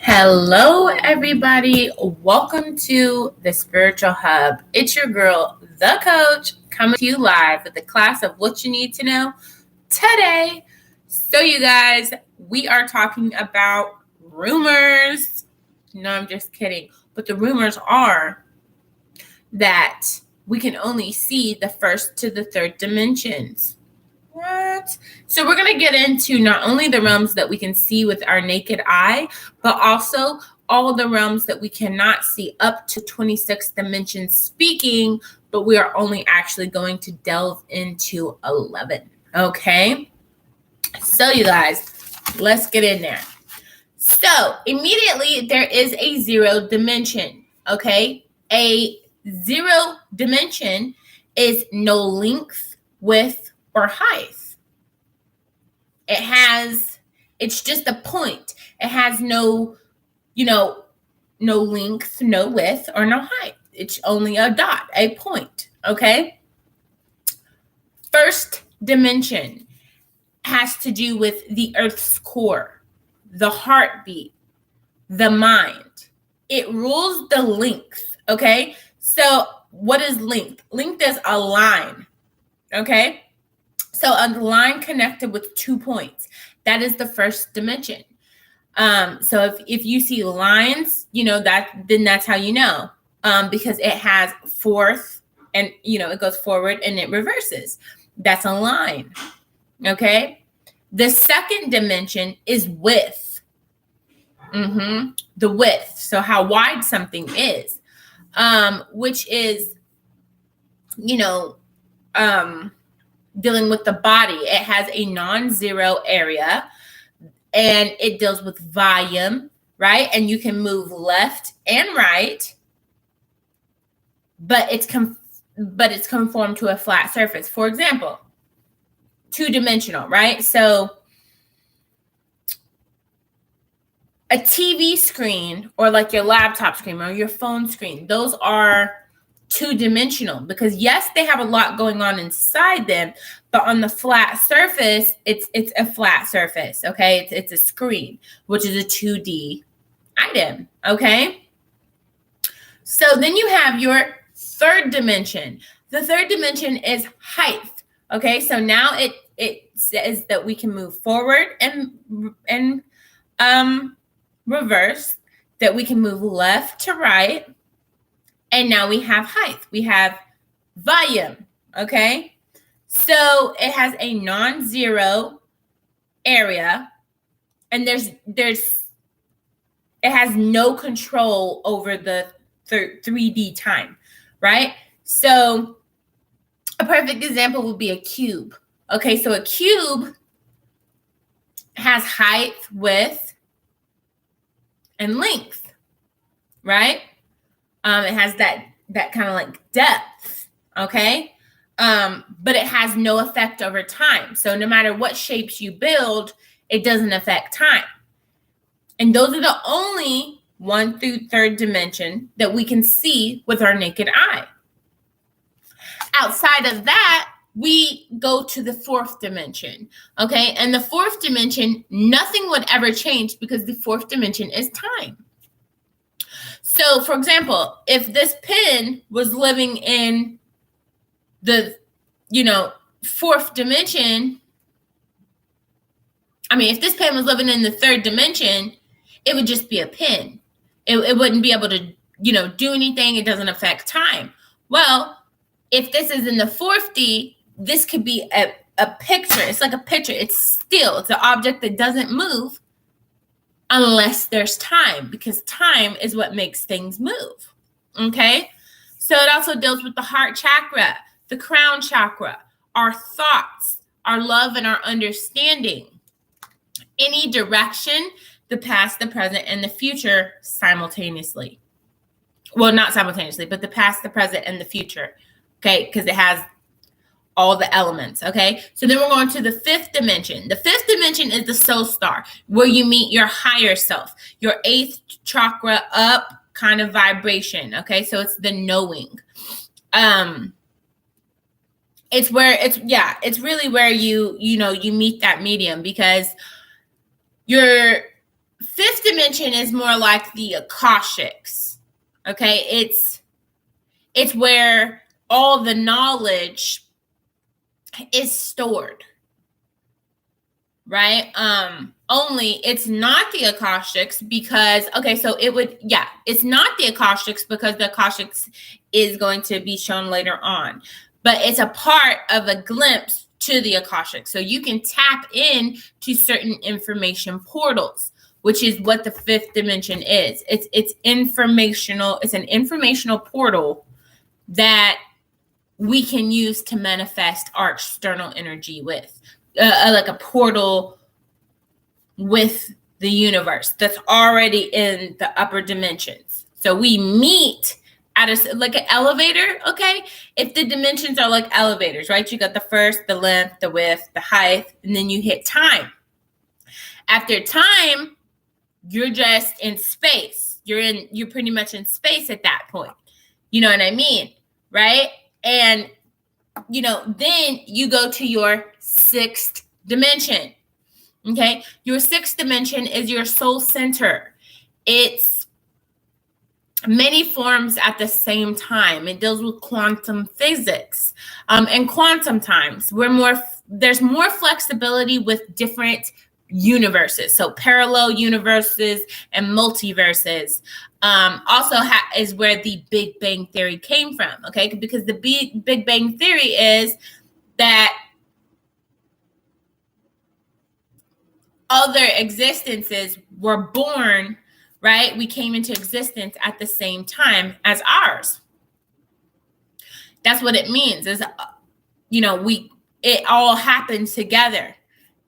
Hello, everybody. Welcome to the Spiritual Hub. It's your girl, the coach, coming to you live with the class of what you need to know today. So, you guys, we are talking about rumors. No, I'm just kidding. But the rumors are that we can only see the first to the third dimensions. What? So we're going to get into not only the realms that we can see with our naked eye, but also all the realms that we cannot see up to 26 dimensions speaking, but we are only actually going to delve into 11. Okay? So you guys, let's get in there. So immediately there is a zero dimension. Okay? A zero dimension is no length, width, or height. It's just a point. It has no length, no width, or no height. It's only a dot, a point, okay? First dimension has to do with the Earth's core, the heartbeat, the mind. It rules the length, okay? So what is length? Length is a line, okay? So a line connected with 2 points. That is the first dimension. So if you see lines, then that's how you know. Because it has fourth and, it goes forward and it reverses. That's a line. Okay. The second dimension is width. The width. So how wide something is, which is, dealing with the body. It has a non-zero area and it deals with volume, right? And you can move left and right, but it's conformed to a flat surface. For example, two-dimensional, right? So a TV screen or like your laptop screen or your phone screen, those are two-dimensional because yes, they have a lot going on inside them, but on the flat surface, it's a flat surface, okay? It's a screen, which is a 2D item, okay? So then you have your third dimension. The third dimension is height, okay? So now it says that we can move forward and reverse, that we can move left to right. And now we have height. We have volume, okay? So it has a non-zero area, and it has no control over the 3D time, right? So a perfect example would be a cube. Okay, so a cube has height, width, and length, right? It has that kind of like depth, okay? But it has no effect over time. So no matter what shapes you build, it doesn't affect time. And those are the only 1 through 3rd dimension that we can see with our naked eye. Outside of that, we go to the 4th dimension, okay? And the 4th dimension, nothing would ever change because the 4th dimension is time. So, for example, if this pin was living in the, 4th dimension, if this pin was living in the 3rd dimension, it would just be a pin. It wouldn't be able to, do anything. It doesn't affect time. Well, if this is in the 4th D, this could be a picture. It's like a picture. It's still. It's an object that doesn't move unless there's time, because time is what makes things move, okay? So it also deals with the heart chakra, the crown chakra, our thoughts, our love, and our understanding. Any direction, the past, the present, and the future simultaneously. Well, not simultaneously, but the past, the present, and the future, okay? Because it has all the elements, okay? So then we're going to the 5th dimension. The 5th dimension is the soul star, where you meet your higher self, your 8th chakra up kind of vibration, okay? So it's the knowing. It's really where you meet that medium, because Your fifth dimension is more like the Akashics. Okay, it's where all the knowledge is stored, right? Only it's not the Akashics because, okay, so it's not the Akashics because the Akashics is going to be shown later on, but it's a part of a glimpse to the Akashics. So you can tap in to certain information portals, which is what the fifth dimension is. It's informational. It's an informational portal that we can use to manifest our external energy with, like a portal with the universe that's already in the upper dimensions. So we meet at like an elevator, okay? If the dimensions are like elevators, right? You got the first, the length, the width, the height, and then you hit time. After time, you're just in space. You're pretty much in space at that point. You know what I mean, right? And then you go to your sixth dimension. Okay, your sixth dimension is your soul center. It's many forms at the same time. It deals with quantum physics and quantum times. There's more flexibility with different universes. So parallel universes and multiverses. Also is where the Big Bang Theory came from. Okay, because the Big Bang Theory is that other existences were born, right? We came into existence at the same time as ours. That's what it means is, it all happened together,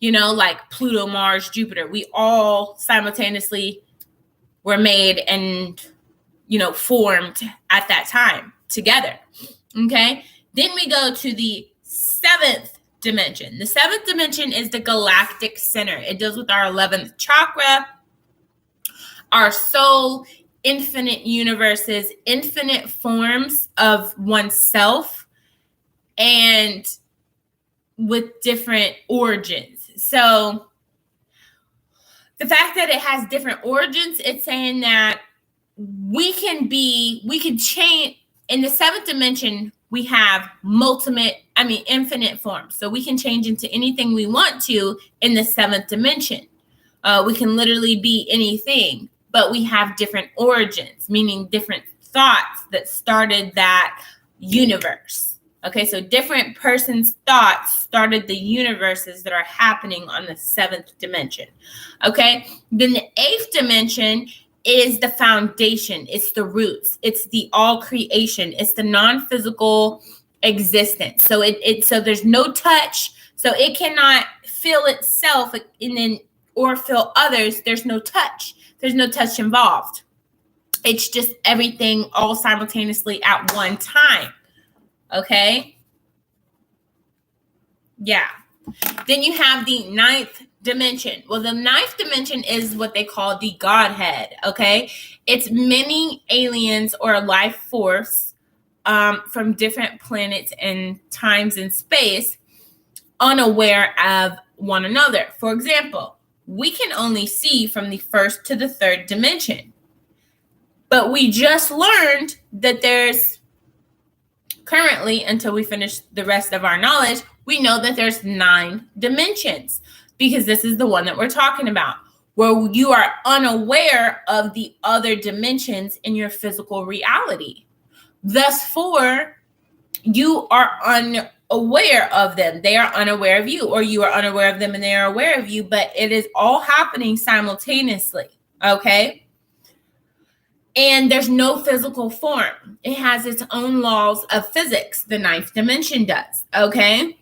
like Pluto, Mars, Jupiter. We all simultaneously were made and, formed at that time together. Okay. Then we go to the seventh dimension. The seventh dimension is the galactic center. It deals with our 11th chakra, our soul, infinite universes, infinite forms of oneself, and with different origins. So the fact that it has different origins, it's saying that we can change. In the seventh dimension, we have infinite forms. So we can change into anything we want to in the seventh dimension. We can literally be anything, but we have different origins, meaning different thoughts that started that universe. Okay, so different persons' thoughts started the universes that are happening on the seventh dimension. Okay, then the eighth dimension is the foundation. It's the roots. It's the all creation. It's the non-physical existence. So so there's no touch. So it cannot feel itself or feel others. There's no touch. There's no touch involved. It's just everything all simultaneously at one time. Okay? Yeah. Then you have the ninth dimension. Well, the ninth dimension is what they call the Godhead. Okay? It's many aliens or life force from different planets and times and space unaware of one another. For example, we can only see from the first to the third dimension. But we just learned that there's currently, until we finish the rest of our knowledge, we know that there's 9 dimensions, because this is the one that we're talking about, where you are unaware of the other dimensions in your physical reality. Thus, you are unaware of them. They are unaware of you, or you are unaware of them and they are aware of you, but it is all happening simultaneously, okay? And there's no physical form. It has its own laws of physics. The 9th dimension does, okay?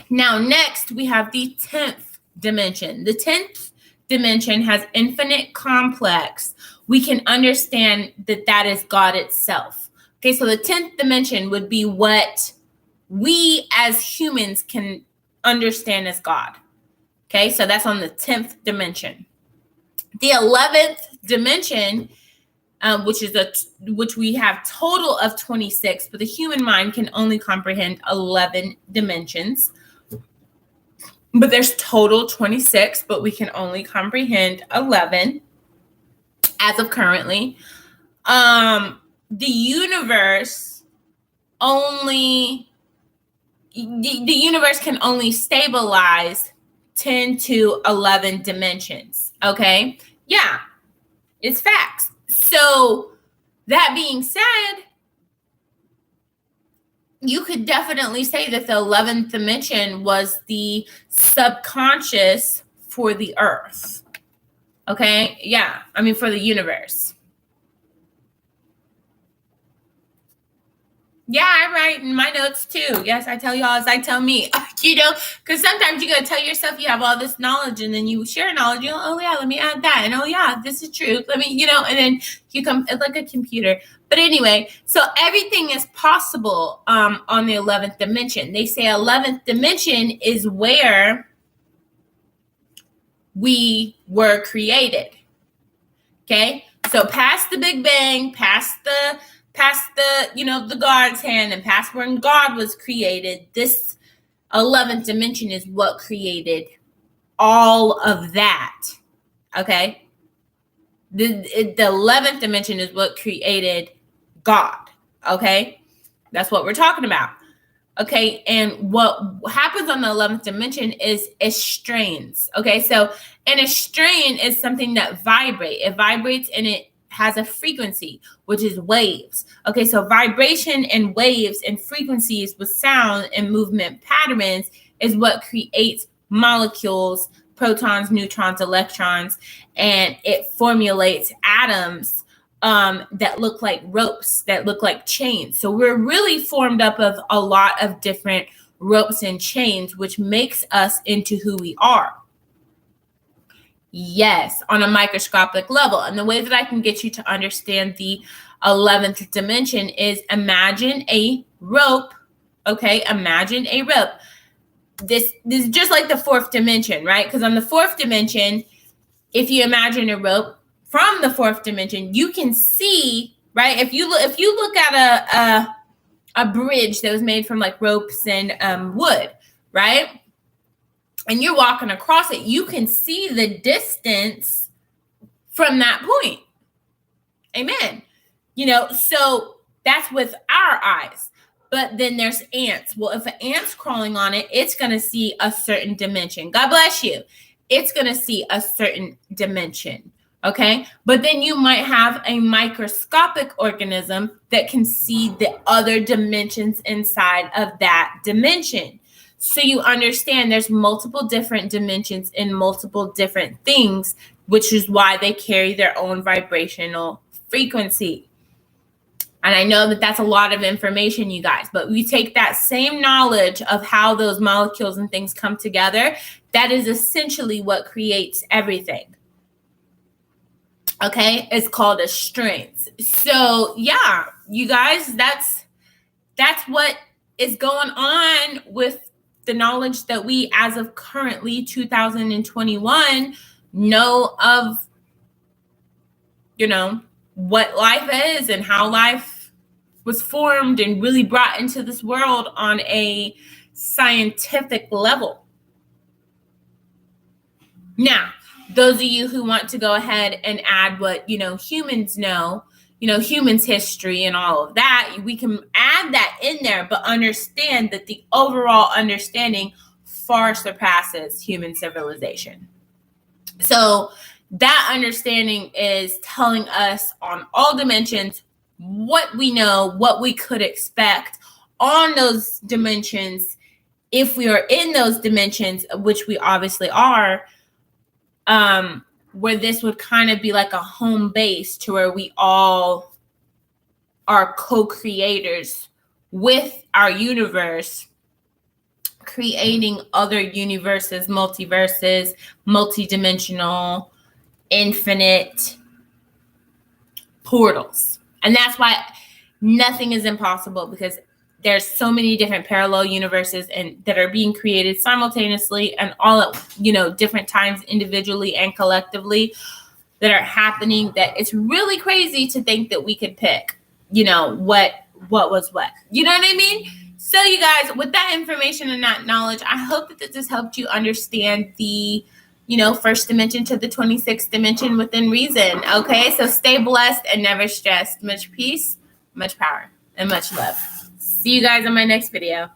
Now, next, we have the 10th dimension. The 10th dimension has infinite complex. We can understand that that is God itself. Okay, so the 10th dimension would be what we as humans can understand as God. Okay, so that's on the 10th dimension. The 11th dimension, which we have total of 26, but the human mind can only comprehend 11 dimensions. but there's total 26, but we can only comprehend 11 as of currently. The universe can only stabilize 10 to 11 dimensions. Okay. Yeah, it's facts. So that being said, you could definitely say that the 11th dimension was the subconscious for the earth. Okay. Yeah. I mean, for the universe. Yeah, I write in my notes too. Yes, I tell y'all as I tell me, because sometimes you got to tell yourself you have all this knowledge and then you share knowledge. Oh, yeah, let me add that. And oh, yeah, this is true. Let me, and then you come, it's like a computer. But anyway, so everything is possible on the 11th dimension. They say 11th dimension is where we were created. Okay, so past the Big Bang, past the the God's hand, and past when God was created, this 11th dimension is what created all of that. Okay, the 11th dimension is what created God. Okay, that's what we're talking about. Okay, and what happens on the 11th dimension is it strains. Okay, so a strain is something that vibrates. It vibrates and it has a frequency, which is waves. Okay, so vibration and waves and frequencies with sound and movement patterns is what creates molecules, protons, neutrons, electrons, and it formulates atoms that look like ropes, that look like chains. So we're really formed up of a lot of different ropes and chains, which makes us into who we are. Yes, on a microscopic level. And the way that I can get you to understand the 11th dimension is imagine a rope. Okay, imagine a rope. This is just like the 4th dimension, right? Because on the 4th dimension, if you imagine a rope from the 4th dimension, you can see, right? If you look at a bridge that was made from like ropes and wood, right? And you're walking across it, you can see the distance from that point. Amen. So that's with our eyes. But then there's ants. Well, if an ant's crawling on it, it's going to see a certain dimension. God bless you. It's going to see a certain dimension. Okay. But then you might have a microscopic organism that can see the other dimensions inside of that dimension. So you understand there's multiple different dimensions in multiple different things, which is why they carry their own vibrational frequency. And I know that that's a lot of information, you guys, but we take that same knowledge of how those molecules and things come together. That is essentially what creates everything. Okay, it's called a strength. So yeah, you guys, that's what is going on with the knowledge that we, as of currently 2021, know of, what life is and how life was formed and really brought into this world on a scientific level. Now, those of you who want to go ahead and add what, humans know, humans' history and all of that, we can add that in there, but understand that the overall understanding far surpasses human civilization. So that understanding is telling us on all dimensions what we know, what we could expect on those dimensions, if we are in those dimensions, which we obviously are, where this would kind of be like a home base to where we all are co-creators with our universe, creating other universes, multiverses, multidimensional, infinite portals. And that's why nothing is impossible, because there's so many different parallel universes and that are being created simultaneously and all at different times, individually and collectively, that are happening, that it's really crazy to think that we could pick what was what. You know what I mean? So you guys, with that information and that knowledge, I hope that this has helped you understand the, first dimension to the 26th dimension within reason. Okay, so stay blessed and never stressed. Much peace, much power, and much love. See you guys in my next video.